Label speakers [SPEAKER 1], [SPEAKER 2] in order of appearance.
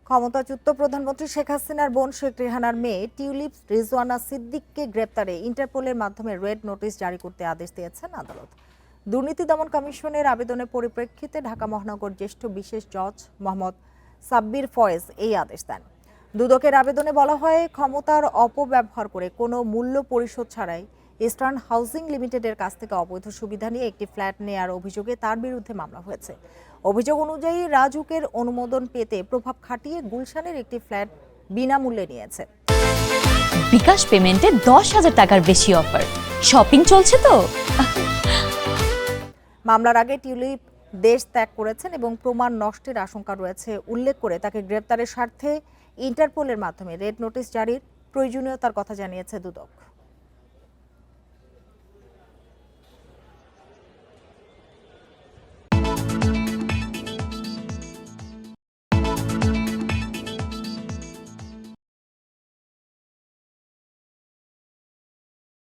[SPEAKER 1] ক্ষমতাচ্যুত প্রধানমন্ত্রী শেখ হাসিনার বোন শেখ রেহানার মেয়ে টিউলিপ রিজওয়ানা সিদ্দিককে গ্রেপ্তারে ইন্টারপোলের মাধ্যমে রেড নোটিশ জারি করতে আদেশ দিয়েছেন আদালত। দুর্নীতি দমন কমিশনের আবেদনের পরিপ্রেক্ষিতে ঢাকা মহানগর জ্যেষ্ঠ বিশেষ জজ মোহাম্মদ সাব্বির ফয়েজ এই আদেশ দেন। দুদকের আবেদনে বলা হয়, ক্ষমতার অপব্যবহার করে কোনো মূল্য পরিশোধ ছাড়াই ইস্টার্ন হাউজিং লিমিটেডের কাছ থেকে অবৈধ সুবিধা নিয়ে একটি ফ্ল্যাট নেয়ার অভিযোগে তার বিরুদ্ধে মামলা হয়েছে। অভিযোগ অনুযায়ী রাজুকের অনুমোদন পেতে প্রভাব খাটিয়ে গুলশানের একটি ফ্ল্যাট বিনামূল্যে নিয়েছে।
[SPEAKER 2] বিকাশ পেমেন্টে 10,000 টাকার বেশি অফার, শপিং চলছে তো।
[SPEAKER 1] মামলার আগে টিউলিপ দেশ ত্যাগ করেছেন এবং প্রমাণ নষ্টের আশঙ্কা রয়েছে উল্লেখ করে তাকে গ্রেপ্তারের স্বার্থে ইন্টারপোলের মাধ্যমে রেড নোটিশ জারির প্রয়োজনীয়তার কথা জানিয়েছে দুদক।